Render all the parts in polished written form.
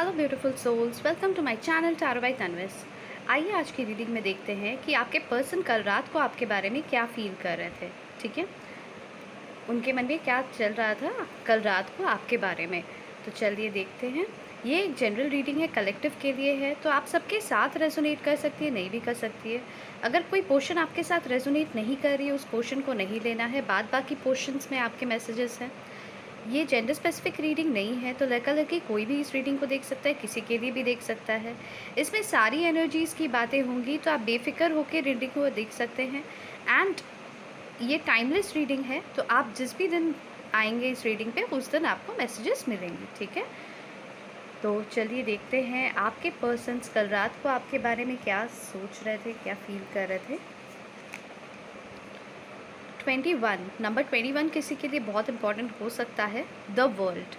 Hello beautiful souls, welcome to my channel tarot by Tanvi's. आइए आज की रीडिंग में देखते हैं कि आपके पर्सन कल रात को आपके बारे में क्या फील कर रहे थे। ठीक है, उनके मन में क्या चल रहा था कल रात को आपके बारे में। तो चलिए देखते हैं। ये एक जनरल रीडिंग है, कलेक्टिव के लिए है, तो आप सबके साथ रेजोनेट कर सकती है, नहीं भी कर सकती है। अगर कोई पोर्शन आपके साथ रेजोनेट नहीं कर रही है, उस पोर्शन को नहीं लेना है। बाद बाकी पोर्शंस में आपके मैसेजेस हैं। ये जेंडर स्पेसिफिक रीडिंग नहीं है, तो लड़का लड़की कोई भी इस रीडिंग को देख सकता है, किसी के लिए भी देख सकता है। इसमें सारी एनर्जीज़ की बातें होंगी, तो आप बेफिक्र होकर रीडिंग को देख सकते हैं। एंड ये टाइमलेस रीडिंग है, तो आप जिस भी दिन आएंगे इस रीडिंग पे, उस दिन आपको मैसेजेस मिलेंगे। ठीक है, तो चलिए देखते हैं आपके पर्सन्स कल रात को आपके बारे में क्या सोच रहे थे, क्या फील कर रहे थे। 21 नंबर 21 किसी के लिए बहुत इंपॉर्टेंट हो सकता है। द वर्ल्ड,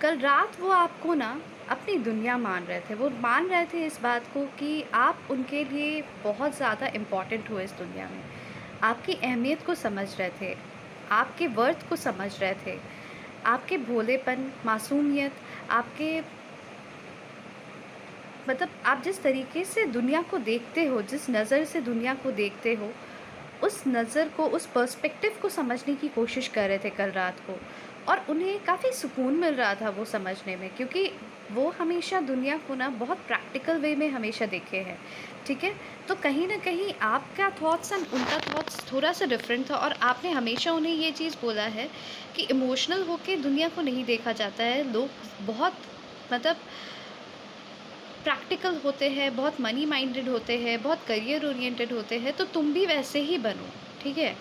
कल रात वो आपको ना अपनी दुनिया मान रहे थे। वो मान रहे थे इस बात को कि आप उनके लिए बहुत ज़्यादा इम्पॉर्टेंट हो इस दुनिया में। आपकी अहमियत को समझ रहे थे, आपके वर्थ को समझ रहे थे, आपके भोलेपन, मासूमियत, आपके मतलब आप जिस तरीके से दुनिया को देखते हो, जिस नज़र से दुनिया को देखते हो, उस नज़र को, उस पर्सपेक्टिव को समझने की कोशिश कर रहे थे कल रात को। और उन्हें काफ़ी सुकून मिल रहा था वो समझने में, क्योंकि वो हमेशा दुनिया को ना बहुत प्रैक्टिकल वे में हमेशा देखे हैं। ठीक है, तो कहीं ना कहीं आपका थॉट्स एंड उनका थॉट्स थोड़ा सा डिफरेंट था, और आपने हमेशा उन्हें ये चीज़ बोला है कि इमोशनल होके दुनिया को नहीं देखा जाता है। लोग बहुत मतलब प्रैक्टिकल होते हैं, बहुत मनी माइंडेड होते हैं, बहुत करियर ओरिएंटेड होते हैं, तो तुम भी वैसे ही बनो। ठीक है,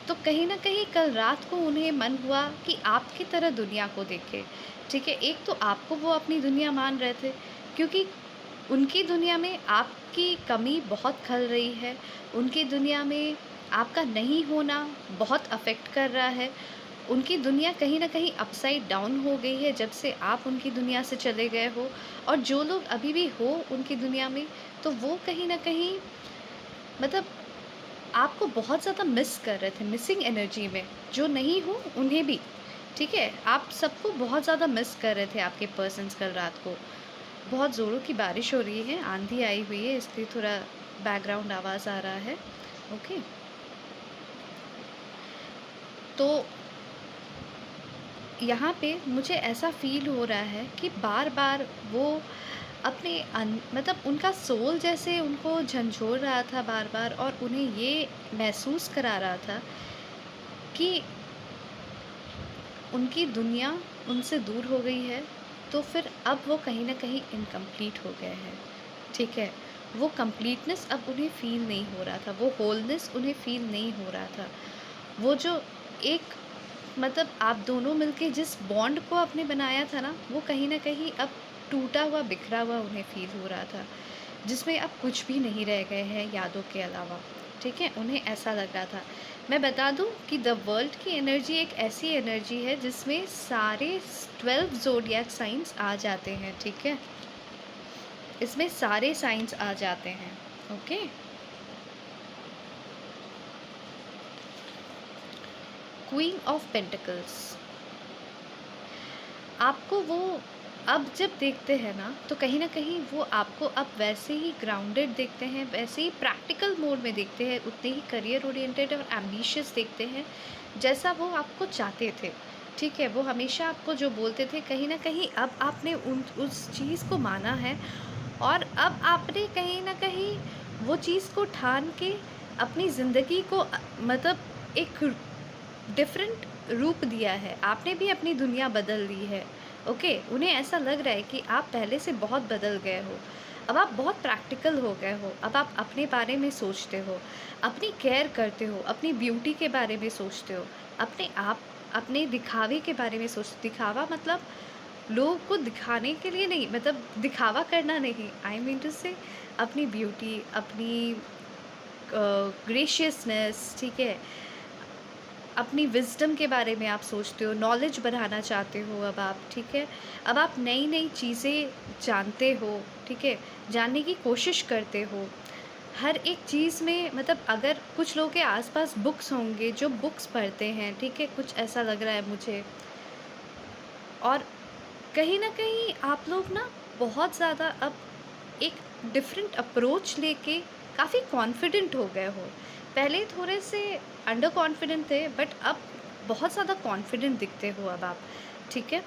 तो कहीं ना कहीं कल रात को उन्हें मन हुआ कि आपकी तरह दुनिया को देखे। ठीक है, एक तो आपको वो अपनी दुनिया मान रहे थे, क्योंकि उनकी दुनिया में आपकी कमी बहुत खल रही है। उनकी दुनिया में आपका नहीं होना बहुत अफेक्ट कर रहा है। उनकी दुनिया कहीं ना कहीं अपसाइड डाउन हो गई है जब से आप उनकी दुनिया से चले गए हो। और जो लोग अभी भी हो उनकी दुनिया में, तो वो कहीं ना कहीं मतलब आपको बहुत ज़्यादा मिस कर रहे थे, मिसिंग एनर्जी में। जो नहीं हो उन्हें भी। ठीक है, आप सबको बहुत ज़्यादा मिस कर रहे थे आपके पर्सन्स कल रात को। बहुत ज़ोरों की बारिश हो रही है, आंधी आई हुई है, इसलिए थोड़ा बैकग्राउंड आवाज़ आ रहा है। ओके, तो यहाँ पे मुझे ऐसा फ़ील हो रहा है कि बार बार वो अपने मतलब उनका सोल जैसे उनको झंझोर रहा था बार बार, और उन्हें ये महसूस करा रहा था कि उनकी दुनिया उनसे दूर हो गई है। तो फिर अब वो कहीं ना कहीं इनकम्प्लीट हो गए हैं। ठीक है, वो कंप्लीटनेस अब उन्हें फ़ील नहीं हो रहा था, वो होलनेस उन्हें फ़ील नहीं हो रहा था। वो जो एक मतलब आप दोनों मिलके जिस बॉन्ड को आपने बनाया था ना, वो कहीं ना कहीं अब टूटा हुआ, बिखरा हुआ उन्हें फील हो रहा था, जिसमें अब कुछ भी नहीं रह गए हैं यादों के अलावा। ठीक है, उन्हें ऐसा लग रहा था। मैं बता दूं कि द वर्ल्ड की एनर्जी एक ऐसी एनर्जी है जिसमें सारे 12 ज़ोडिएक साइंस आ जाते हैं। ठीक है, इसमें सारे साइंस आ जाते हैं। ओके, क्वीन ऑफ पेंटिकल्स, आपको वो अब जब देखते हैं ना, तो कहीं ना कहीं वो आपको अब वैसे ही ग्राउंडेड देखते हैं, वैसे ही प्रैक्टिकल मोड में देखते हैं, उतने ही करियर ओरिएंटेड और एम्बिशियस देखते हैं जैसा वो आपको चाहते थे। ठीक है, वो हमेशा आपको जो बोलते थे, कहीं ना कहीं अब आपने उस चीज़ को माना है, और अब आपने कहीं ना कहीं वो चीज़ को ठान के अपनी ज़िंदगी को मतलब एक डिफरेंट रूप दिया है। आपने भी अपनी दुनिया बदल ली है। ओके, उन्हें ऐसा लग रहा है कि आप पहले से बहुत बदल गए हो। अब आप बहुत प्रैक्टिकल हो गए हो। अब आप अपने बारे में सोचते हो, अपनी केयर करते हो, अपनी ब्यूटी के बारे में सोचते हो, अपने आप अपने दिखावे के बारे में दिखावा मतलब लोगों को दिखाने के लिए नहीं, मतलब दिखावा करना नहीं, आई मीन टू से अपनी ब्यूटी, अपनी ग्रेशियसनेस। ठीक है, अपनी विज़डम के बारे में आप सोचते हो, नॉलेज बढ़ाना चाहते हो अब आप। ठीक है, अब आप नई नई चीज़ें जानते हो। ठीक है, जानने की कोशिश करते हो हर एक चीज़ में। मतलब अगर कुछ लोगों के आसपास बुक्स होंगे जो बुक्स पढ़ते हैं, ठीक है, कुछ ऐसा लग रहा है मुझे। और कहीं न कहीं आप लोग ना बहुत ज़्यादा अब एक डिफरेंट अप्रोच लेके काफ़ी कॉन्फिडेंट हो गए हो। पहले थोड़े से अंडर कॉन्फिडेंट थे, बट अब बहुत ज़्यादा कॉन्फिडेंट दिखते हो अब आप, ठीक है?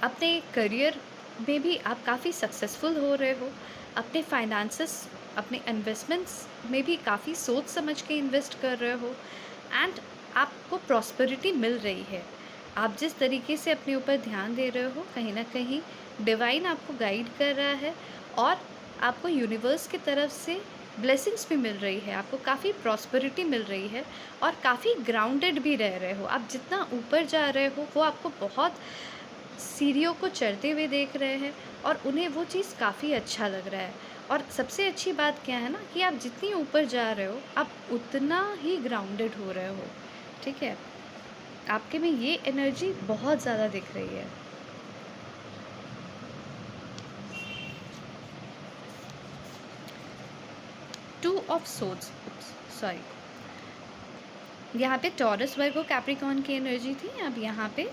अपने करियर में भी आप काफ़ी सक्सेसफुल हो रहे हो। अपने फाइनेंसेस, अपने इन्वेस्टमेंट्स में भी काफ़ी सोच समझ के इन्वेस्ट कर रहे हो, एंड आपको प्रॉस्पेरिटी मिल रही है। आप जिस तरीके से अपने ऊपर ध्यान दे रहे हो, कहीं न कहीं डिवाइन आपको गाइड कर रहा है, और आपको यूनिवर्स की तरफ से ब्लेसिंग्स भी मिल रही है। आपको काफ़ी प्रॉस्पेरिटी मिल रही है और काफ़ी ग्राउंडेड भी रह रहे हो। आप जितना ऊपर जा रहे हो, वो आपको बहुत सीढ़ियों को चढ़ते हुए देख रहे हैं, और उन्हें वो चीज़ काफ़ी अच्छा लग रहा है। और सबसे अच्छी बात क्या है ना, कि आप जितनी ऊपर जा रहे हो, आप उतना ही ग्राउंडेड हो रहे हो, ठीक है? आपके में ये एनर्जी बहुत ज़्यादा दिख रही है। टू ऑफ सोर्ड्स, सॉरी, यहाँ पे टॉरस वर्गो कैप्रिकॉर्न की एनर्जी थी, अब यहाँ पे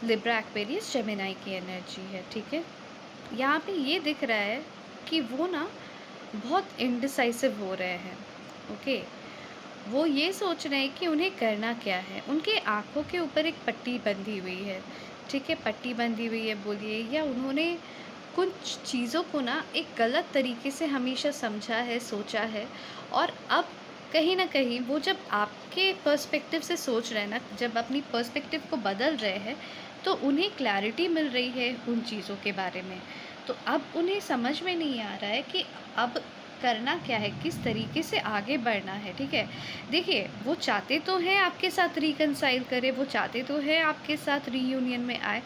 लिब्रा एक्वेरियस जेमिनी की एनर्जी है, ठीक है? यहाँ पे ये दिख रहा है कि वो ना बहुत इंडिसाइसिव हो रहे हैं, ओके? वो ये सोच रहे हैं कि उन्हें करना क्या है। उनके आँखों के ऊपर एक पट्टी बंधी हुई है, ठीक है? पट्टी बंधी हुई है बोलिए, या उन्होंने कुछ चीज़ों को ना एक गलत तरीके से हमेशा समझा है, सोचा है, और अब कहीं न कहीं वो जब आपके पर्सपेक्टिव से सोच रहे हैं ना, जब अपनी पर्सपेक्टिव को बदल रहे हैं, तो उन्हें क्लैरिटी मिल रही है उन चीज़ों के बारे में। तो अब उन्हें समझ में नहीं आ रहा है कि अब करना क्या है, किस तरीके से आगे बढ़ना है, ठीक है? देखिए, वो चाहते तो हैं आपके साथ रिकंसाइल करे, वो चाहते तो हैं आपके साथ रीयूनियन में आए,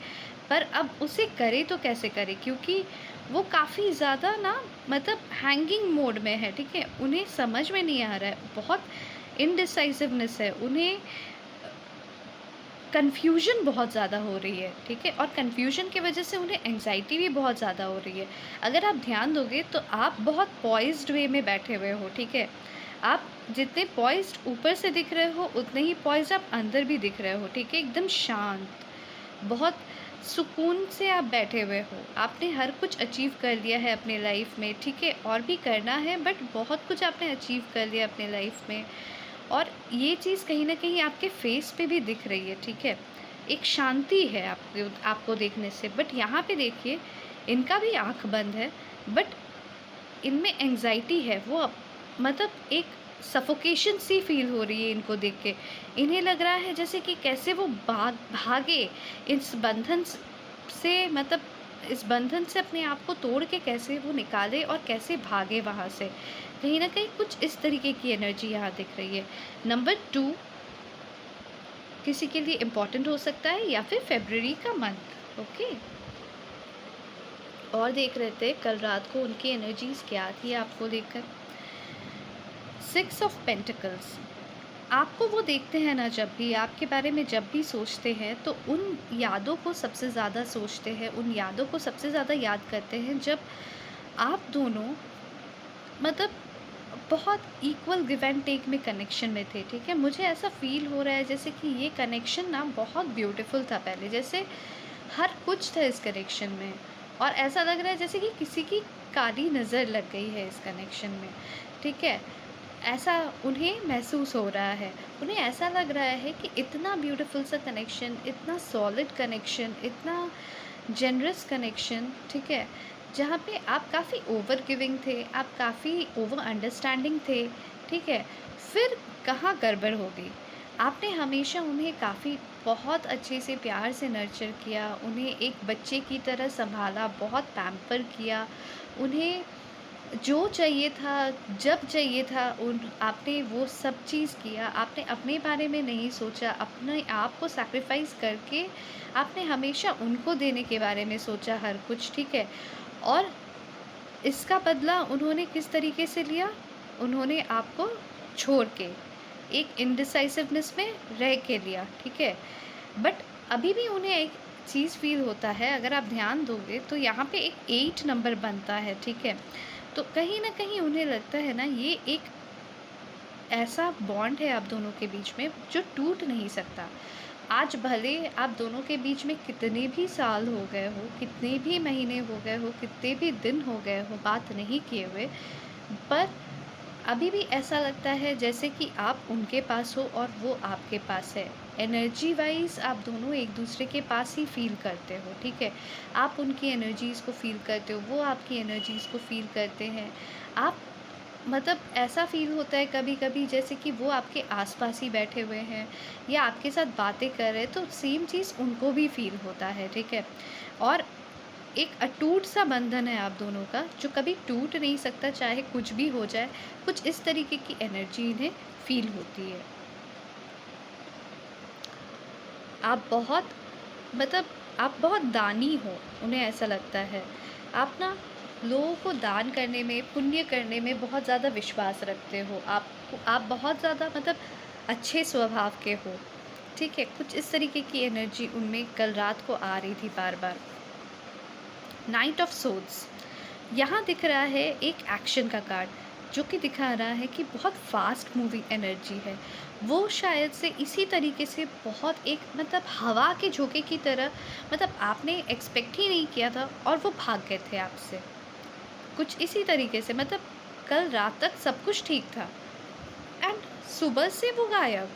पर अब उसे करे तो कैसे करे? क्योंकि वो काफ़ी ज़्यादा ना, मतलब हैंगिंग मोड में है, ठीक है? उन्हें समझ में नहीं आ रहा है, बहुत इनडिसाइसिवनेस है, उन्हें कन्फ्यूजन बहुत ज़्यादा हो रही है, ठीक है? और कन्फ्यूजन की वजह से उन्हें एंग्ज़ायटी भी बहुत ज़्यादा हो रही है। अगर आप ध्यान दोगे तो आप बहुत पॉइज़्ड वे में बैठे हुए हो, ठीक है? आप जितने पॉइज़्ड ऊपर से दिख रहे हो, उतने ही पॉइज़्ड आप अंदर भी दिख रहे हो, ठीक है? एकदम शांत, बहुत सुकून से आप बैठे हुए हो। आपने हर कुछ अचीव कर लिया है अपने लाइफ़ में, ठीक है? और भी करना है, बट बहुत कुछ आपने अचीव कर लिया अपने लाइफ़ में। और ये चीज़ कहीं न कहीं आपके फेस पे भी दिख रही है, ठीक है? एक शांति है आपको देखने से, बट यहाँ पे देखिए, इनका भी आँख बंद है, बट इनमें एंग्ज़ायटी है। वो मतलब एक सफोकेशन सी फ़ील हो रही है इनको देख के। इन्हें लग रहा है जैसे कि कैसे वो भागे इस बंधन से, मतलब इस बंधन से अपने आप को तोड़ के कैसे वो निकाले और कैसे भागे वहाँ से। कहीं न कहीं कुछ इस तरीके की एनर्जी यहाँ दिख रही है। नंबर 2 किसी के लिए इम्पोर्टेंट हो सकता है, या फिर फ़रवरी का मंथ, ओके? और देख रहे थे कल रात को उनकी एनर्जीज़ क्या थी आपको लेकर। 6 ऑफ पेंटिकल्स, आपको वो देखते हैं ना, जब भी आपके बारे में जब भी सोचते हैं, तो उन यादों को सबसे ज़्यादा सोचते हैं, उन यादों को सबसे ज़्यादा याद करते हैं जब आप दोनों, मतलब बहुत इक्वल गिव एंड टेक में कनेक्शन में थे, ठीक है? मुझे ऐसा फ़ील हो रहा है जैसे कि ये कनेक्शन ना बहुत ब्यूटीफुल था पहले, जैसे हर कुछ था इस कनेक्शन में, और ऐसा लग रहा है जैसे कि किसी की काली नज़र लग गई है इस कनेक्शन में, ठीक है? ऐसा उन्हें महसूस हो रहा है। उन्हें ऐसा लग रहा है कि इतना ब्यूटीफुल सा कनेक्शन, इतना सॉलिड कनेक्शन, इतना जेनरस कनेक्शन, ठीक है? जहाँ पे आप काफ़ी ओवर गिविंग थे, आप काफ़ी ओवर अंडरस्टैंडिंग थे, ठीक है? फिर कहाँ गड़बड़ हो गई? आपने हमेशा उन्हें काफ़ी बहुत अच्छे से प्यार से नर्चर किया, उन्हें एक बच्चे की तरह सँभाला, बहुत पैम्पर किया, उन्हें जो चाहिए था, जब चाहिए था, उन आपने वो सब चीज़ किया। आपने अपने बारे में नहीं सोचा, अपने आप को सैक्रिफ़ाइस करके आपने हमेशा उनको देने के बारे में सोचा हर कुछ, ठीक है? और इसका बदला उन्होंने किस तरीके से लिया? उन्होंने आपको छोड़ के, एक इंडिसाइसिवनेस में रह के लिया, ठीक है? बट अभी भी उन्हें एक चीज़ फ़ील होता है, अगर आप ध्यान दोगे तो यहाँ पे एक 8 नंबर बनता है, ठीक है? तो कहीं न कहीं उन्हें लगता है ना, ये एक ऐसा बॉन्ड है आप दोनों के बीच में जो टूट नहीं सकता। आज भले आप दोनों के बीच में कितने भी साल हो गए हो, कितने भी महीने हो गए हो, कितने भी दिन हो गए हो बात नहीं किए हुए, पर अभी भी ऐसा लगता है जैसे कि आप उनके पास हो और वो आपके पास है। एनर्जी वाइज़ आप दोनों एक दूसरे के पास ही फ़ील करते हो, ठीक है? आप उनकी एनर्जीज़ को फ़ील करते हो, वो आपकी एनर्जीज़ को फ़ील करते हैं। आप मतलब ऐसा फ़ील होता है कभी-कभी जैसे कि वो आपके आस-पास ही बैठे हुए हैं या आपके साथ बातें कर रहे हैं, तो सेम चीज़ उनको भी फ़ील होता है, ठीक है? और एक अटूट सा बंधन है आप दोनों का, जो कभी टूट नहीं सकता चाहे कुछ भी हो जाए। कुछ इस तरीके की एनर्जी इन्हें फ़ील होती है। आप बहुत मतलब आप बहुत दानी हो, उन्हें ऐसा लगता है। आप ना लोगों को दान करने में, पुण्य करने में बहुत ज़्यादा विश्वास रखते हो। आप बहुत ज़्यादा मतलब अच्छे स्वभाव के हो, ठीक है? कुछ इस तरीके की एनर्जी उनमें कल रात को आ रही थी बार-बार। नाइट ऑफ सोर्ड्स, यहाँ दिख रहा है एक एक्शन का कार्ड, जो कि दिखा रहा है कि बहुत फास्ट मूविंग एनर्जी है। वो शायद से इसी तरीके से बहुत एक मतलब हवा के झोंके की तरह, मतलब आपने एक्सपेक्ट ही नहीं किया था और वो भाग गए थे आपसे। कुछ इसी तरीके से मतलब कल रात तक सब कुछ ठीक था एंड सुबह से वो गायब,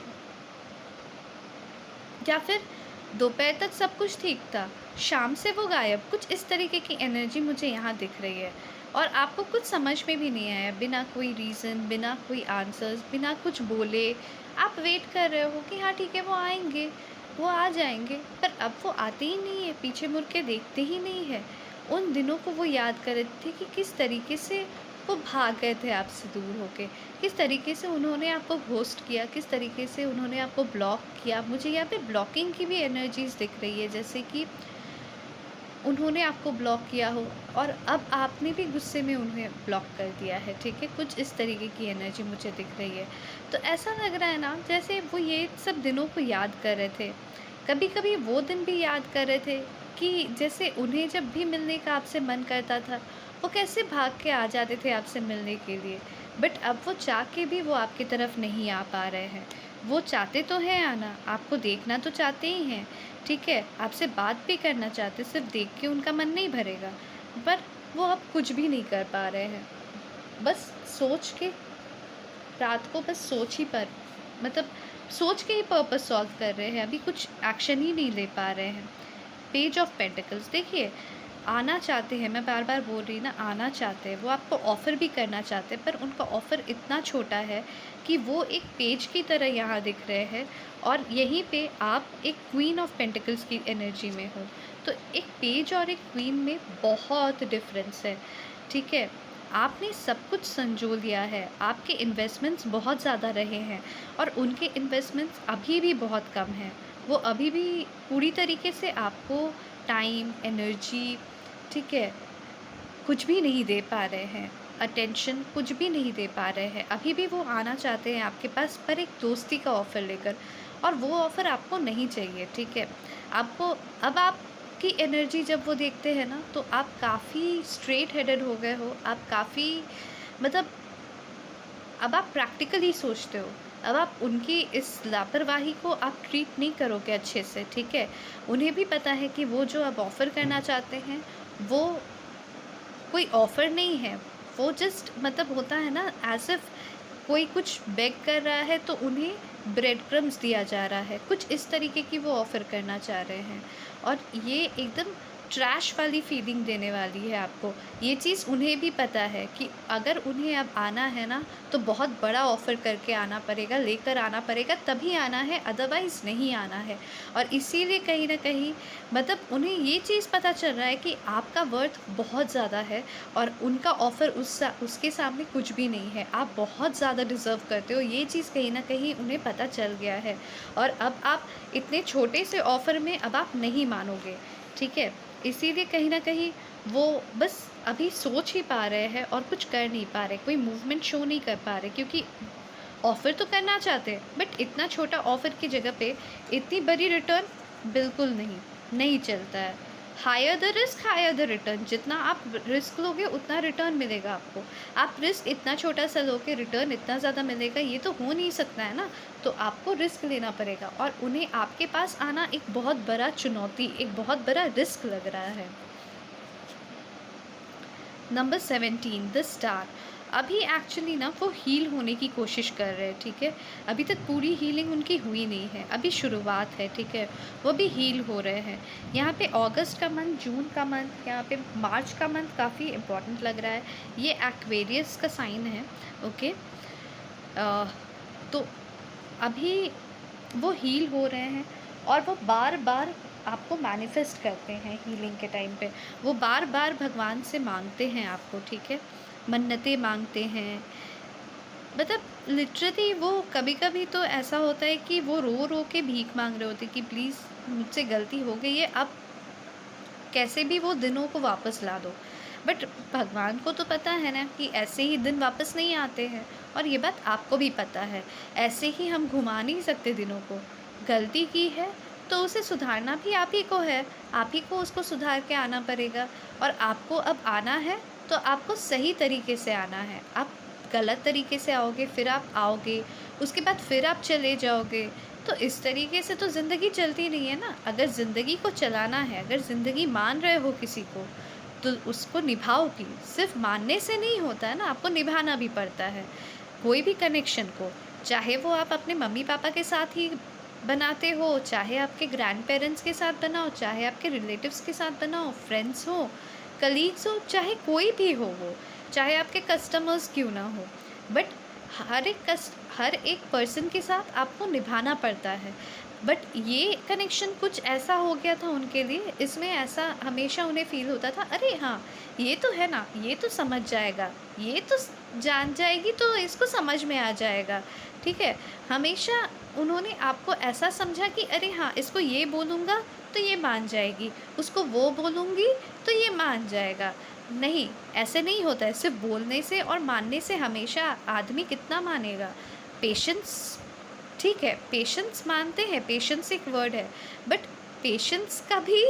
या फिर दोपहर तक सब कुछ ठीक था, शाम से वो गायब। कुछ इस तरीके की एनर्जी मुझे यहाँ दिख रही है और आपको कुछ समझ में भी नहीं आया, बिना कोई रीज़न, बिना कोई आंसर्स, बिना कुछ बोले आप वेट कर रहे हो कि हाँ ठीक है वो आएँगे, वो आ जाएँगे, पर अब वो आते ही नहीं है, पीछे मुड़ के देखते ही नहीं है। उन दिनों को वो याद कर रहे थे कि किस तरीके से वो भाग गए थे आपसे दूर होके, किस तरीके से उन्होंने आपको घोस्ट किया, किस तरीके से उन्होंने आपको ब्लॉक किया। मुझे यहाँ पे ब्लॉकिंग की भी एनर्जीज़ दिख रही है, जैसे कि उन्होंने आपको ब्लॉक किया हो और अब आपने भी गुस्से में उन्हें ब्लॉक कर दिया है, ठीक है? कुछ इस तरीके की एनर्जी मुझे दिख रही है। तो ऐसा लग रहा है ना जैसे वो ये सब दिनों को याद कर रहे थे। कभी-कभी वो दिन भी याद कर रहे थे कि जैसे उन्हें जब भी मिलने का आपसे मन करता था, वो कैसे भाग के आ जाते थे आपसे मिलने के लिए। बट अब वो चाह के भी वो आपकी तरफ नहीं आ पा रहे हैं। वो चाहते तो हैं आना, आपको देखना तो चाहते ही हैं, ठीक है? आपसे बात भी करना चाहते, सिर्फ़ देख के उनका मन नहीं भरेगा, पर वो अब कुछ भी नहीं कर पा रहे हैं। बस सोच के रात को बस सोच ही पर मतलब सोच के ही पर्पस सॉल्व कर रहे हैं, अभी कुछ एक्शन ही नहीं ले पा रहे हैं। पेज ऑफ पेंटिकल्स देखिए, आना चाहते हैं, मैं बार बार बोल रही ना, आना चाहते हैं, वो आपको ऑफ़र भी करना चाहते हैं, पर उनका ऑफ़र इतना छोटा है कि वो एक पेज की तरह यहाँ दिख रहे हैं और यहीं पे आप एक क्वीन ऑफ पेंटिकल्स की एनर्जी में हो। तो एक पेज और एक क्वीन में बहुत डिफरेंस है, ठीक है? आपने सब कुछ संजो लिया है, आपके इन्वेस्टमेंट्स बहुत ज़्यादा रहे हैं और उनके इन्वेस्टमेंट्स अभी भी बहुत कम हैं। वो अभी भी पूरी तरीके से आपको टाइम, एनर्जी, ठीक है, कुछ भी नहीं दे पा रहे हैं, अटेंशन कुछ भी नहीं दे पा रहे हैं। अभी भी वो आना चाहते हैं आपके पास, पर एक दोस्ती का ऑफ़र लेकर, और वो ऑफ़र आपको नहीं चाहिए, ठीक है? आपको अब आपकी एनर्जी जब वो देखते हैं ना, तो आप काफ़ी स्ट्रेट हेडेड हो गए हो, आप काफ़ी मतलब अब आप प्रैक्टिकली सोचते हो। अब आप उनकी इस लापरवाही को आप ट्रीट नहीं करोगे अच्छे से, ठीक है? उन्हें भी पता है कि वो जो अब ऑफ़र करना चाहते हैं, वो कोई ऑफ़र नहीं है, वो जस्ट मतलब होता है ना, एज़ इफ़ कोई कुछ बेग कर रहा है तो उन्हें ब्रेड क्रम्स दिया जा रहा है, कुछ इस तरीके की वो ऑफ़र करना चाह रहे हैं और ये एकदम ट्रैश वाली फ़ीलिंग देने वाली है आपको। ये चीज़ उन्हें भी पता है कि अगर उन्हें अब आना है ना, तो बहुत बड़ा ऑफ़र करके आना पड़ेगा, लेकर आना पड़ेगा, तभी आना है, अदरवाइज़ नहीं आना है। और इसीलिए कहीं न कहीं मतलब उन्हें ये चीज़ पता चल रहा है कि आपका वर्थ बहुत ज़्यादा है और उनका ऑफ़र उसके सामने कुछ भी नहीं है। आप बहुत ज़्यादा डिज़र्व करते हो, ये चीज़ कहीं न कहीं उन्हें पता चल गया है और अब आप इतने छोटे से ऑफ़र में अब आप नहीं मानोगे, ठीक है? इसीलिए कहीं न कहीं वो बस अभी सोच ही पा रहे हैं और कुछ कर नहीं पा रहे, कोई मूवमेंट शो नहीं कर पा रहे, क्योंकि ऑफ़र तो करना चाहते हैं, बट इतना छोटा ऑफ़र की जगह पे इतनी बड़ी रिटर्न बिल्कुल नहीं, नहीं चलता है। Higher the risk higher the return, जितना आप रिस्क लोगे उतना रिटर्न मिलेगा आपको। आप रिस्क इतना छोटा सा लोगे, रिटर्न इतना ज़्यादा मिलेगा, ये तो हो नहीं सकता है ना। तो आपको रिस्क लेना पड़ेगा और उन्हें आपके पास आना एक बहुत बड़ा चुनौती, एक बहुत बड़ा रिस्क लग रहा है। Number 17 the star. अभी एक्चुअली ना वो हील होने की कोशिश कर रहे हैं, ठीक है। अभी तक पूरी हीलिंग उनकी हुई नहीं है, अभी शुरुआत है, ठीक है। वो भी हील हो रहे हैं। यहाँ पे अगस्त का मंथ, जून का मंथ, यहाँ पे मार्च का मंथ काफ़ी इम्पोर्टेंट लग रहा है। ये एक्वेरियस का साइन है, ओके। तो अभी वो हील हो रहे हैं और वो बार बार आपको मैनिफेस्ट करते हैं हीलिंग के टाइम पे। वो बार बार भगवान से मांगते हैं आपको, ठीक है। मन्नतें मांगते हैं, मतलब लिटरली वो कभी कभी तो ऐसा होता है कि वो रो रो के भीख मांग रहे होते कि प्लीज़ मुझसे गलती हो गई है, अब कैसे भी वो दिनों को वापस ला दो। बट भगवान को तो पता है ना कि ऐसे ही दिन वापस नहीं आते हैं, और ये बात आपको भी पता है। ऐसे ही हम घुमा नहीं सकते दिनों को। गलती की है तो उसे सुधारना भी आप ही को है, आप ही को उसको सुधार के आना पड़ेगा। और आपको अब आना है तो आपको सही तरीके से आना है। आप गलत तरीके से आओगे, फिर आप आओगे, उसके बाद फिर आप चले जाओगे, तो इस तरीके से तो ज़िंदगी चलती नहीं है ना। अगर ज़िंदगी को चलाना है, अगर ज़िंदगी मान रहे हो किसी को, तो उसको निभाओगी। सिर्फ मानने से नहीं होता है ना, आपको निभाना भी पड़ता है। कोई भी कनेक्शन को, चाहे वो आप अपने मम्मी पापा के साथ ही बनाते हो, चाहे आपके ग्रैंड पेरेंट्स के साथ बनाओ, चाहे आपके रिलेटिव्स के साथ बनाओ, फ्रेंड्स हो, कलीग्स हो, चाहे कोई भी हो वो, चाहे आपके कस्टमर्स क्यों ना हो, बट हर एक पर्सन के साथ आपको निभाना पड़ता है। बट ये कनेक्शन कुछ ऐसा हो गया था उनके लिए, इसमें ऐसा हमेशा उन्हें फ़ील होता था, अरे हाँ, ये तो है ना, ये तो समझ जाएगा, ये तो जान जाएगी, तो इसको समझ में आ जाएगा, ठीक है। हमेशा उन्होंने आपको ऐसा समझा कि अरे हाँ, इसको ये बोलूँगा तो ये मान जाएगी, उसको वो बोलूँगी तो ये मान जाएगा। नहीं, ऐसे नहीं होता है। सिर्फ बोलने से और मानने से हमेशा आदमी कितना मानेगा। पेशेंस, ठीक है, पेशेंस मानते हैं, पेशेंस एक वर्ड है, बट पेशेंस का भी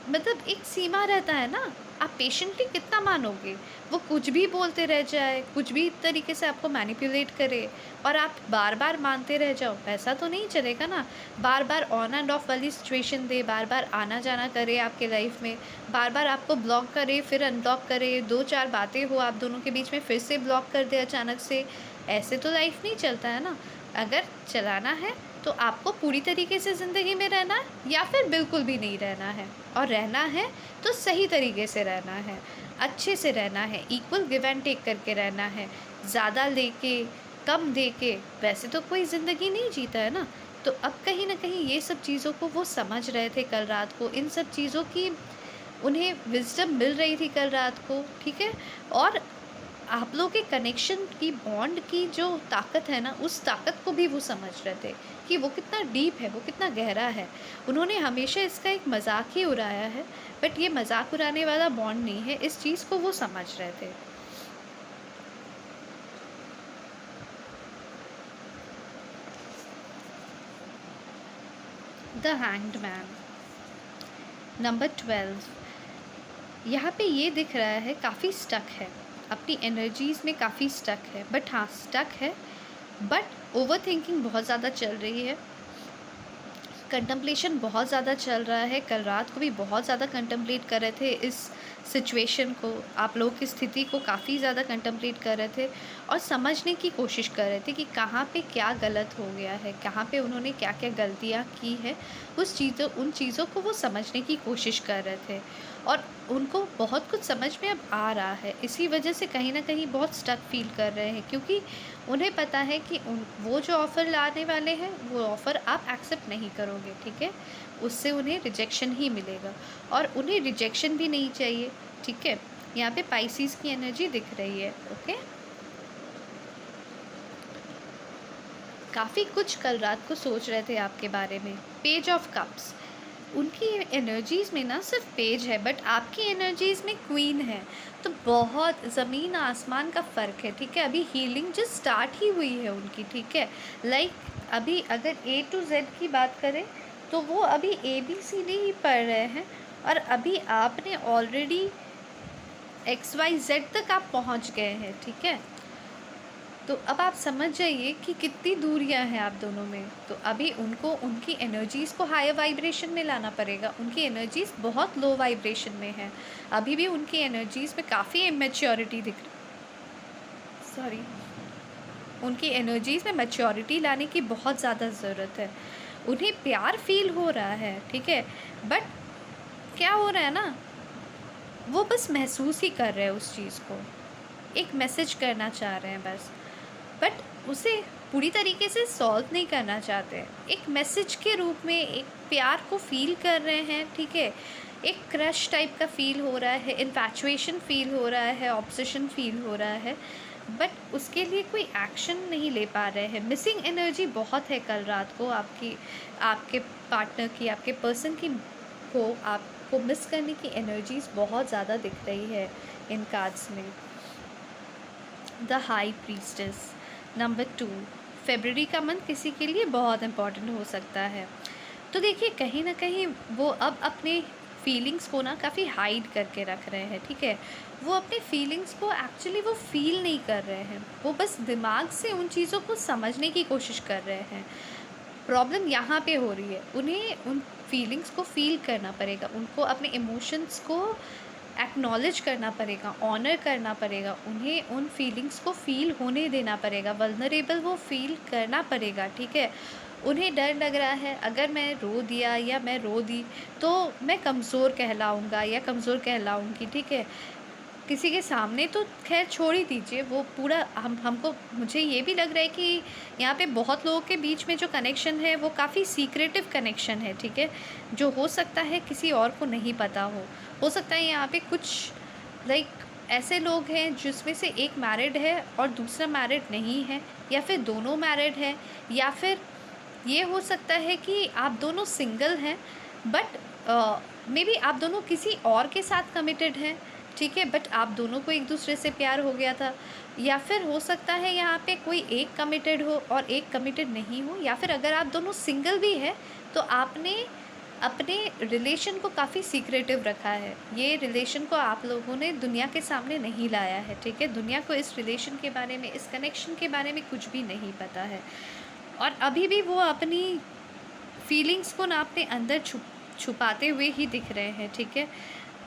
मतलब एक सीमा रहता है ना। आप पेशेंटली कितना मानोगे? वो कुछ भी बोलते रह जाए, कुछ भी तरीके से आपको मैनिपुलेट करे और आप बार बार मानते रह जाओ, ऐसा तो नहीं चलेगा ना। बार बार ऑन एंड ऑफ वाली सिचुएशन दे, बार बार आना जाना करे आपके लाइफ में, बार बार आपको ब्लॉक करे फिर अनब्लॉक करे, दो चार बातें हो आप दोनों के बीच में फिर से ब्लॉक कर दे अचानक से। ऐसे तो लाइफ नहीं चलता है ना। अगर चलाना है तो आपको पूरी तरीके से ज़िंदगी में रहना है या फिर बिल्कुल भी नहीं रहना है। और रहना है तो सही तरीके से रहना है, अच्छे से रहना है, इक्वल गिव एंड टेक करके रहना है। ज़्यादा लेके कम दे के वैसे तो कोई ज़िंदगी नहीं जीता है ना। तो अब कहीं ना कहीं ये सब चीज़ों को वो समझ रहे थे कल रात को, इन सब चीज़ों की उन्हें विजडम मिल रही थी कल रात को, ठीक है। और आप लोग के कनेक्शन की, बॉन्ड की जो ताकत है ना, उस ताकत को भी वो समझ रहे थे कि वो कितना डीप है, वो कितना गहरा है। उन्होंने हमेशा इसका एक मजाक ही उड़ाया है, बट ये मजाक उड़ाने वाला बॉन्ड नहीं है, इस चीज़ को वो समझ रहे थे। The hanged man, number 12। यहाँ पे ये दिख रहा है काफ़ी स्टक है, अपनी एनर्जीज़ में काफ़ी स्टक है। बट हाँ, स्टक है, बट ओवर थिंकिंग बहुत ज़्यादा चल रही है, कंटम्पलेशन बहुत ज़्यादा चल रहा है। कल रात को भी बहुत ज़्यादा कंटम्पलेट कर रहे थे इस सिचुएशन को, आप लोग की स्थिति को काफ़ी ज़्यादा कंटम्पलेट कर रहे थे और समझने की कोशिश कर रहे थे कि कहाँ पे क्या गलत हो गया है, कहाँ पे उन्होंने क्या क्या गलतियाँ की है। उन चीज़ों को वो समझने की कोशिश कर रहे थे और उनको बहुत कुछ समझ में अब आ रहा है। इसी वजह से कहीं ना कहीं बहुत स्टक फील कर रहे हैं, क्योंकि उन्हें पता है कि वो जो ऑफ़र लाने वाले हैं वो ऑफ़र आप एक्सेप्ट नहीं करोगे, ठीक है। उससे उन्हें रिजेक्शन ही मिलेगा और उन्हें रिजेक्शन भी नहीं चाहिए, ठीक है। यहाँ पे पाइसिस की एनर्जी दिख रही है, ओके। काफ़ी कुछ कल रात को सोच रहे थे आपके बारे में। पेज ऑफ कप्स, उनकी एनर्जीज़ में ना सिर्फ पेज है, बट आपकी एनर्जीज़ में क्वीन है। तो बहुत ज़मीन आसमान का फ़र्क है, ठीक है। अभी हीलिंग जस्ट स्टार्ट ही हुई है उनकी, ठीक है। लाइक अभी अगर A to Z की बात करें तो वो अभी ABCD ही पढ़ रहे हैं और अभी आपने ऑलरेडी XYZ तक आप पहुंच गए हैं, ठीक है। तो अब आप समझ जाइए कि कितनी दूरियां हैं आप दोनों में। तो अभी उनको उनकी एनर्जीज़ को हायर वाइब्रेशन में लाना पड़ेगा। उनकी एनर्जीज़ बहुत लो वाइब्रेशन में है, अभी भी उनकी एनर्जीज़ में काफ़ी इमेच्योरिटी दिख रही, सॉरी, उनकी एनर्जीज़ में मैच्योरिटी लाने की बहुत ज़्यादा ज़रूरत है। उन्हें प्यार फील हो रहा है, ठीक है, बट क्या हो रहा है ना, वो बस महसूस ही कर रहे हैं उस चीज़ को, एक मैसेज करना चाह रहे हैं बस, बट उसे पूरी तरीके से सॉल्व नहीं करना चाहते। एक मैसेज के रूप में एक प्यार को फील कर रहे हैं, ठीक है, एक क्रश टाइप का फील हो रहा है, इन्फैचुएशन फील हो रहा है, ऑब्सेशन फील हो रहा है, बट उसके लिए कोई एक्शन नहीं ले पा रहे हैं। मिसिंग एनर्जी बहुत है कल रात को आपकी, आपके पार्टनर की, आपके पर्सन की को आपको मिस करने की एनर्जीज़ बहुत ज़्यादा दिख रही है इन कार्ड्स में। द हाई प्रीस्टेस नंबर 2, फरवरी का मंथ किसी के लिए बहुत इम्पॉर्टेंट हो सकता है। तो देखिए कहीं ना कहीं वो अब अपने फीलिंग्स को ना काफ़ी हाइड करके रख रहे हैं, ठीक है। वो अपने फीलिंग्स को एक्चुअली वो फील नहीं कर रहे हैं, वो बस दिमाग से उन चीज़ों को समझने की कोशिश कर रहे हैं। प्रॉब्लम यहाँ पे हो रही है, उन्हें उन फीलिंग्स को फील करना पड़ेगा, उनको अपने इमोशंस को एक्नॉलेज करना पड़ेगा, ऑनर करना पड़ेगा, उन्हें उन फीलिंग्स को फील होने देना पड़ेगा, वल्नरेबल वो फील करना पड़ेगा, ठीक है। उन्हें डर लग रहा है अगर मैं रो दिया या मैं रो दी तो मैं कमज़ोर कहलाऊँगा या कमज़ोर कहलाऊँगी, ठीक है। किसी के सामने तो खैर छोड़ ही दीजिए, वो पूरा हमको मुझे ये भी लग रहा है कि यहाँ पे बहुत लोगों के बीच में जो कनेक्शन है वो काफ़ी सीक्रेटिव कनेक्शन है, ठीक है, जो हो सकता है किसी और को नहीं पता हो सकता है यहाँ पे कुछ लाइक ऐसे लोग हैं जिसमें से एक मैरिड है और दूसरा मैरिड नहीं है, या फिर दोनों मैरिड है, या फिर ये हो सकता है कि आप दोनों सिंगल हैं बट मे बी आप दोनों किसी और के साथ कमिटेड हैं, ठीक है, बट आप दोनों को एक दूसरे से प्यार हो गया था। या फिर हो सकता है यहाँ पे कोई एक कमिटेड हो और एक कमिटेड नहीं हो, या फिर अगर आप दोनों सिंगल भी है तो आपने अपने रिलेशन को काफ़ी सीक्रेटिव रखा है, ये रिलेशन को आप लोगों ने दुनिया के सामने नहीं लाया है, ठीक है। दुनिया को इस रिलेशन के बारे में, इस कनेक्शन के बारे में कुछ भी नहीं पता है, और अभी भी वो अपनी फीलिंग्स को ना अपने अंदर छुपाते हुए ही दिख रहे हैं, ठीक है।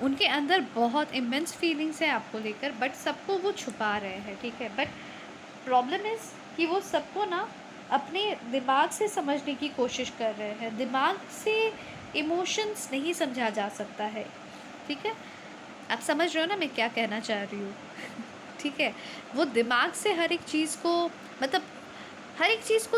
उनके अंदर बहुत इमेंस फीलिंग्स हैं आपको लेकर, बट सबको वो छुपा रहे हैं, ठीक है। बट प्रॉब्लम इज़ कि वो सबको ना अपने दिमाग से समझने की कोशिश कर रहे हैं, दिमाग से इमोशंस नहीं समझा जा सकता है, ठीक है। आप समझ रहे हो ना मैं क्या कहना चाह रही हूँ ठीक है। वो दिमाग से हर एक चीज़ को, मतलब हर एक चीज़ को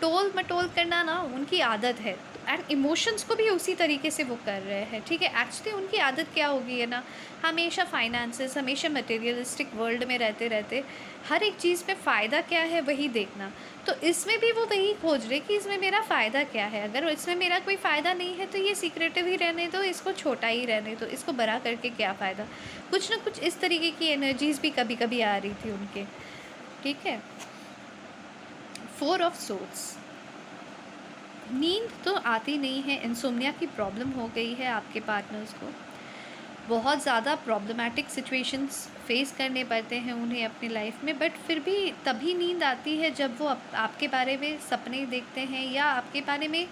टोल मटोल करना ना उनकी आदत है, एंड इमोशंस को भी उसी तरीके से वो कर रहे हैं, ठीक है। एक्चुअली उनकी आदत क्या होगी है ना, हमेशा फाइनेंसेस, हमेशा मटेरियलिस्टिक वर्ल्ड में रहते रहते हर एक चीज़ में फ़ायदा क्या है वही देखना। तो इसमें भी वो वही खोज रहे कि इसमें मेरा फ़ायदा क्या है, अगर इसमें मेरा कोई फ़ायदा नहीं है तो ये सीक्रेटिव ही रहने दो, इसको छोटा ही रहने दो, इसको बड़ा करके क्या फ़ायदा। कुछ ना कुछ इस तरीके की एनर्जीज़ भी कभी कभी आ रही थी उनके, ठीक है। 4 ऑफ सोर्ड्स, नींद तो आती नहीं है, इंसोम्निया की प्रॉब्लम हो गई है आपके पार्टनर्स को, बहुत ज़्यादा प्रॉब्लमेटिक सिचुएशंस फेस करने पड़ते हैं उन्हें अपनी लाइफ में, बट फिर भी तभी नींद आती है जब वो आपके बारे में सपने देखते हैं या आपके बारे में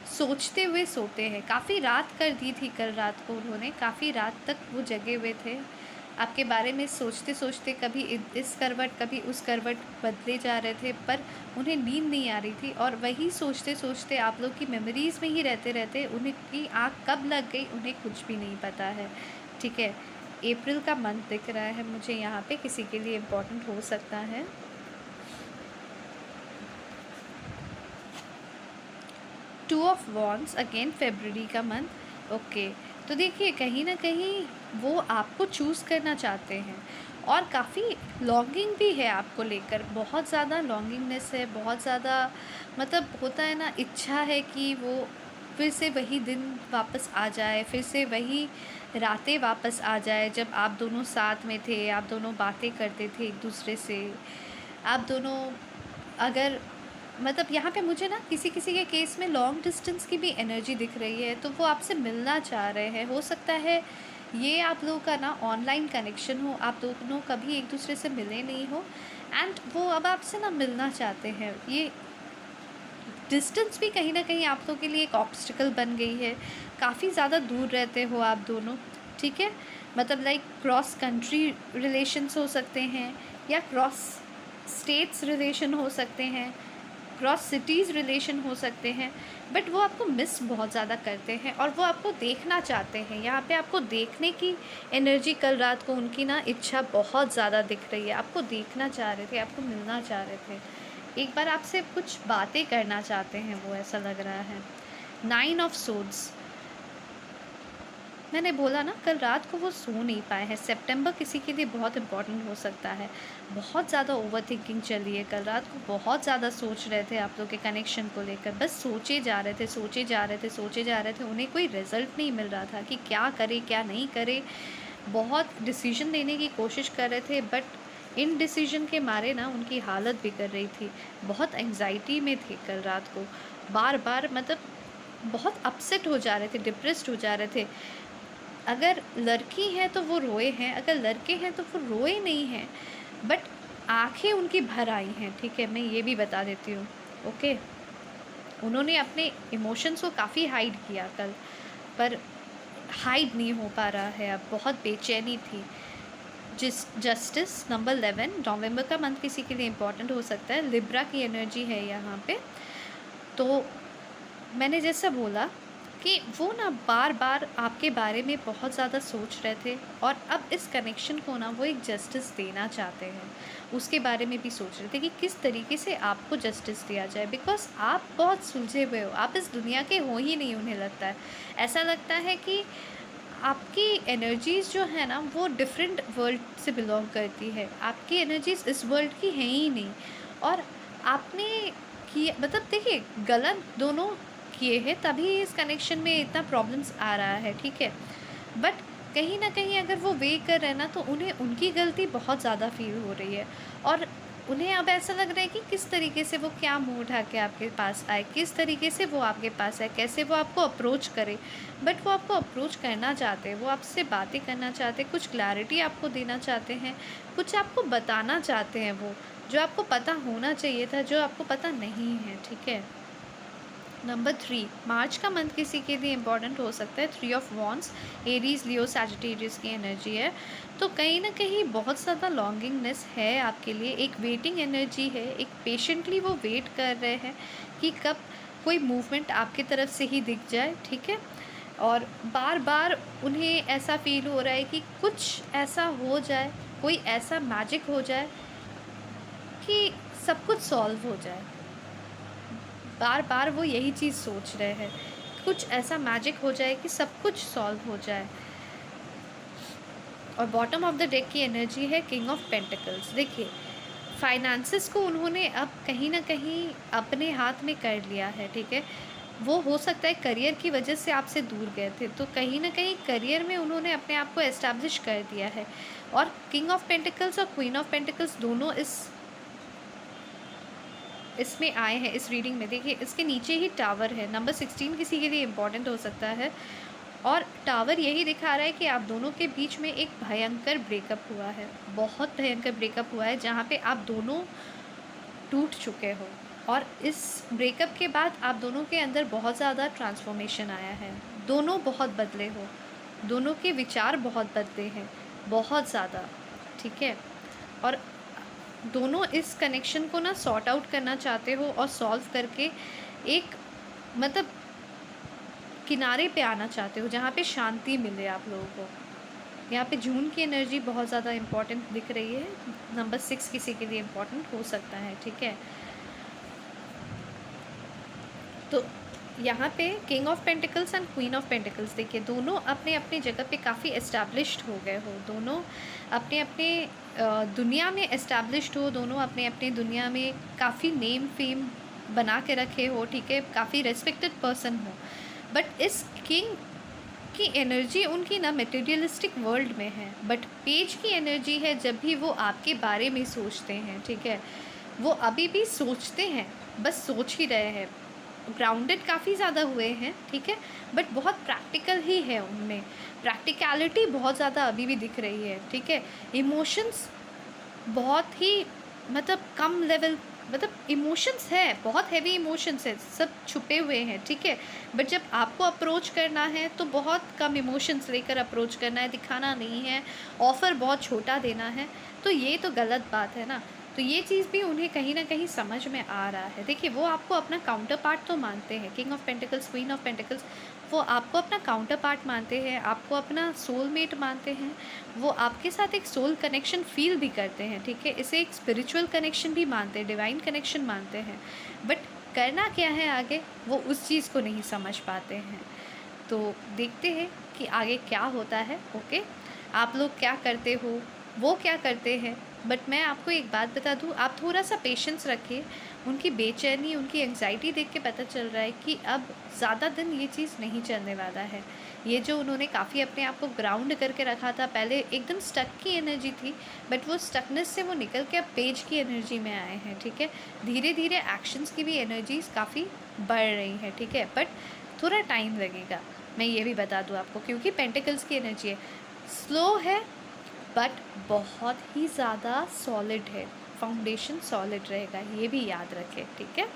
सोचते हुए सोते हैं। काफ़ी रात कर दी थी कल रात को उन्होंने, काफ़ी रात तक वो जगे हुए थे, आपके बारे में सोचते सोचते कभी इस करवट कभी उस करवट बदले जा रहे थे, पर उन्हें नींद नहीं आ रही थी, और वही सोचते सोचते आप लोग की मेमोरीज़ में ही रहते रहते उनकी आँख कब लग गई उन्हें कुछ भी नहीं पता है, ठीक है। अप्रैल का मंथ दिख रहा है मुझे यहाँ पे, किसी के लिए इम्पोर्टेंट हो सकता है। टू ऑफ वॉन्ड्स अगेन फरवरी का मंथ, ओके। तो देखिए कहीं ना कहीं वो आपको चूज़ करना चाहते हैं, और काफ़ी लॉन्गिंग भी है आपको लेकर, बहुत ज़्यादा लॉन्गिंगनेस है, बहुत ज़्यादा, मतलब होता है ना, इच्छा है कि वो फिर से वही दिन वापस आ जाए, फिर से वही रातें वापस आ जाए जब आप दोनों साथ में थे, आप दोनों बातें करते थे एक दूसरे से, आप दोनों अगर मतलब यहाँ पे मुझे ना किसी किसी के केस में लॉन्ग डिस्टेंस की भी एनर्जी दिख रही है, तो वो आपसे मिलना चाह रहे हैं। हो सकता है ये आप लोगों का ना ऑनलाइन कनेक्शन हो, आप दोनों कभी एक दूसरे से मिले नहीं हो एंड वो अब आपसे ना मिलना चाहते हैं। ये डिस्टेंस भी कहीं ना कहीं आप लोगों के लिए एक ऑब्स्टिकल बन गई है। काफ़ी ज़्यादा दूर रहते हो आप दोनों, ठीक है। मतलब लाइक क्रॉस कंट्री रिलेशंस हो सकते हैं, या क्रॉस स्टेट्स रिलेशन हो सकते हैं, क्रॉस सिटीज़ रिलेशन हो सकते हैं। बट वो आपको मिस बहुत ज़्यादा करते हैं और वो आपको देखना चाहते हैं। यहाँ पे आपको देखने की एनर्जी कल रात को उनकी ना इच्छा बहुत ज़्यादा दिख रही है। आपको देखना चाह रहे थे, आपको मिलना चाह रहे थे, एक बार आपसे कुछ बातें करना चाहते हैं वो, ऐसा लग रहा है। 9 ऑफ सोर्ड्स, मैंने बोला ना कल रात को वो सो नहीं पाए हैं। सितंबर किसी के लिए बहुत इंपॉर्टेंट हो सकता है। बहुत ज़्यादा ओवर थिंकिंग चल रही है, कल रात को बहुत ज़्यादा सोच रहे थे आप लोग के कनेक्शन को लेकर। बस सोचे जा रहे थे, सोचे जा रहे थे, सोचे जा रहे थे। उन्हें कोई रिज़ल्ट नहीं मिल रहा था कि क्या करे क्या नहीं करे। बहुत डिसीजन लेने की कोशिश कर रहे थे, बट इन डिसीजन के मारे ना उनकी हालत बिगड़ रही थी। बहुत एंग्जाइटी में थे कल रात को, बार बार मतलब बहुत अपसेट हो जा रहे थे, डिप्रेस्ड हो जा रहे थे। अगर लड़की हैं तो वो रोए हैं, अगर लड़के हैं तो वो रोए नहीं हैं, बट आंखें उनकी भर आई हैं, ठीक है। मैं ये भी बता देती हूँ, ओके। उन्होंने अपने इमोशंस को काफ़ी हाइड किया कल, पर हाइड नहीं हो पा रहा है अब। बहुत बेचैनी थी। जस्टिस नंबर 11, नवंबर का मंथ किसी के लिए इम्पोर्टेंट हो सकता है। लिब्रा की एनर्जी है यहाँ पे। तो मैंने जैसा बोला कि वो ना बार बार आपके बारे में बहुत ज़्यादा सोच रहे थे और अब इस कनेक्शन को ना वो एक जस्टिस देना चाहते हैं। उसके बारे में भी सोच रहे थे कि किस तरीके से आपको जस्टिस दिया जाए, बिकॉज आप बहुत सुलझे हुए हो, आप इस दुनिया के हो ही नहीं। उन्हें लगता है, ऐसा लगता है कि आपकी एनर्जीज़ जो है ना वो डिफरेंट वर्ल्ड से बिलोंग करती है। आपकी एनर्जीज़ इस वर्ल्ड की हैं ही नहीं। और आपने किया, मतलब देखिए, गलत दोनों किए हैं तभी इस कनेक्शन में इतना प्रॉब्लम्स आ रहा है, ठीक है। बट कहीं ना कहीं अगर वो वे कर रहे हैं ना, तो उन्हें उनकी गलती बहुत ज़्यादा फील हो रही है। और उन्हें अब ऐसा लग रहा है कि किस तरीके से वो क्या मुँह उठा के आपके पास आए, किस तरीके से वो आपके पास आए, कैसे वो आपको अप्रोच करे। बट वो आपको अप्रोच करना चाहते हैं, वो आपसे बातें करना चाहते हैं, कुछ क्लैरिटी आपको देना चाहते हैं, कुछ आपको बताना चाहते हैं, वो जो आपको पता होना चाहिए था, जो आपको पता नहीं है, ठीक है। नंबर 3, मार्च का मंथ किसी के लिए इम्पॉर्टेंट हो सकता है। 3 of wands, Aries, Leo, Sagittarius की एनर्जी है। तो कहीं ना कहीं बहुत ज़्यादा लॉन्गिंगनेस है आपके लिए, एक वेटिंग एनर्जी है, एक पेशेंटली वो वेट कर रहे हैं कि कब कोई मूवमेंट आपकी तरफ से ही दिख जाए, ठीक है। और बार बार उन्हें ऐसा फील हो रहा है कि कुछ ऐसा हो जाए, कोई ऐसा मैजिक हो जाए कि सब कुछ सॉल्व हो जाए। बार बार वो यही चीज़ सोच रहे हैं, कुछ ऐसा मैजिक हो जाए कि सब कुछ सॉल्व हो जाए। और बॉटम ऑफ द डेक की एनर्जी है किंग ऑफ पेंटिकल्स। देखिए, फाइनेंसेस को उन्होंने अब कहीं ना कहीं अपने हाथ में कर लिया है, ठीक है। वो हो सकता है करियर की वजह से आपसे दूर गए थे, तो कहीं ना कहीं करियर में उन्होंने अपने आप को एस्टैब्लिश कर दिया है। और किंग ऑफ पेंटिकल्स और क्वीन ऑफ पेंटिकल्स दोनों इसमें आए हैं इस रीडिंग में। देखिए, इसके नीचे ही टावर है। नंबर 16 किसी के लिए इम्पॉर्टेंट हो सकता है। और टावर यही दिखा रहा है कि आप दोनों के बीच में एक भयंकर ब्रेकअप हुआ है, बहुत भयंकर ब्रेकअप हुआ है, जहाँ पे आप दोनों टूट चुके हो। और इस ब्रेकअप के बाद आप दोनों के अंदर बहुत ज़्यादा ट्रांसफॉर्मेशन आया है। दोनों बहुत बदले हो, दोनों के विचार बहुत बदले हैं, बहुत ज़्यादा, ठीक है। और दोनों इस कनेक्शन को ना सॉर्ट आउट करना चाहते हो और सॉल्व करके एक मतलब किनारे पे आना चाहते हो जहाँ पे शांति मिले आप लोगों को। यहाँ पे जून की एनर्जी बहुत ज़्यादा इम्पॉर्टेंट दिख रही है। नंबर 6 किसी के लिए इम्पॉर्टेंट हो सकता है, ठीक है। तो यहाँ पे king of pentacles and queen of pentacles, देखिए दोनों अपने अपने जगह पे काफ़ी एस्टैब्लिश्ड हो गए हो, दोनों अपने अपने दुनिया में एस्टैब्लिश्ड हो, दोनों अपने अपने दुनिया में काफ़ी नेम फेम बना के रखे हो, ठीक है, काफ़ी रेस्पेक्टेड पर्सन हो। बट इस किंग की एनर्जी उनकी ना मटेरियलिस्टिक वर्ल्ड में है, बट पेज की एनर्जी है जब भी वो आपके बारे में सोचते हैं, ठीक है। वो अभी भी सोचते हैं, बस सोच ही रहे हैं। ग्राउंडेड काफ़ी ज़्यादा हुए हैं, ठीक है, बट बहुत प्रैक्टिकल ही है उनमें। प्रैक्टिकलिटी बहुत ज़्यादा अभी भी दिख रही है, ठीक है। इमोशंस बहुत ही मतलब कम लेवल, मतलब इमोशंस है, बहुत हैवी इमोशंस है, सब छुपे हुए हैं, ठीक है। बट जब आपको अप्रोच करना है तो बहुत कम इमोशंस लेकर अप्रोच करना है, दिखाना नहीं है, ऑफ़र बहुत छोटा देना है, तो ये तो गलत बात है ना। तो ये चीज़ भी उन्हें कहीं न कहीं समझ में आ रहा है। देखिए, वो आपको अपना काउंटर पार्ट तो मानते हैं, king of pentacles, queen of pentacles, वो आपको अपना काउंटर पार्ट मानते हैं, आपको अपना सोलमेट मानते हैं, वो आपके साथ एक सोल कनेक्शन फ़ील भी करते हैं, ठीक है। इसे एक स्पिरिचुअल कनेक्शन भी मानते हैं, डिवाइन कनेक्शन मानते हैं, बट करना क्या है आगे, वो उस चीज़ को नहीं समझ पाते हैं। तो देखते हैं कि आगे क्या होता है, ओके। आप लोग क्या करते हो, वो क्या करते हैं, बट मैं आपको एक बात बता दूँ, आप थोड़ा-सा पेशेंस रखिए। उनकी बेचैनी, उनकी एंग्ज़ायटी देख के पता चल रहा है कि अब ज़्यादा दिन ये चीज़ नहीं चलने वाला है। ये जो उन्होंने काफ़ी अपने आप को ग्राउंड करके रखा था, पहले एकदम स्टक की एनर्जी थी, बट वो स्टकनेस से वो निकल के अब पेज की एनर्जी में आए हैं, ठीक है। धीरे-धीरे एक्शंस की भी एनर्जीज़ काफ़ी बढ़ रही हैं, ठीक है, बट थोड़ा टाइम लगेगा। मैं ये भी बता दूँ आपको, क्योंकि पेंटिकल्स की एनर्जी है, स्लो है, बट बहुत ही ज़्यादा सॉलिड है, फाउंडेशन सॉलिड रहेगा, ये भी याद रखें, ठीक है।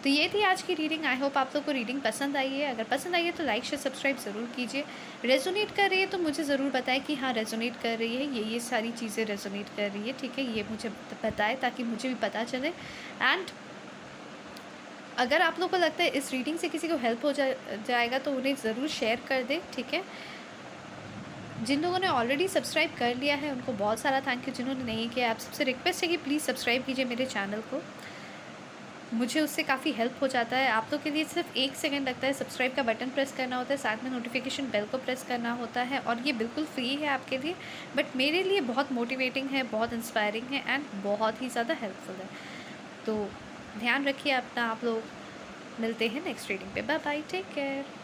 तो ये थी आज की रीडिंग। आई होप आप लोग को रीडिंग पसंद आई है। अगर पसंद आई है तो लाइक शेयर सब्सक्राइब ज़रूर कीजिए। रेजोनेट कर रही है तो मुझे ज़रूर बताएं कि हाँ रेजोनेट कर रही है, ये सारी चीज़ें रेजोनेट कर रही है, ठीक है, ये मुझे बताएं ताकि मुझे भी पता चले। एंड अगर आप लोग को लगता है इस रीडिंग से किसी को हेल्प हो जाएगा तो उन्हें ज़रूर शेयर कर दें, ठीक है। जिन लोगों ने ऑलरेडी सब्सक्राइब कर लिया है उनको बहुत सारा थैंक यू, जिन्होंने नहीं किया आप सबसे रिक्वेस्ट है कि प्लीज़ सब्सक्राइब कीजिए मेरे चैनल को, मुझे उससे काफ़ी हेल्प हो जाता है। आप लोग के लिए सिर्फ 1 सेकंड लगता है, सब्सक्राइब का बटन प्रेस करना होता है, साथ में नोटिफिकेशन बेल को प्रेस करना होता है, और ये बिल्कुल फ्री है आपके लिए, बट मेरे लिए बहुत मोटिवेटिंग है, बहुत इंस्पायरिंग है एंड बहुत ही ज़्यादा हेल्पफुल है। तो ध्यान रखिए अपना आप लोग। मिलते हैं नेक्स्ट रीडिंग पे। Bye bye, take care.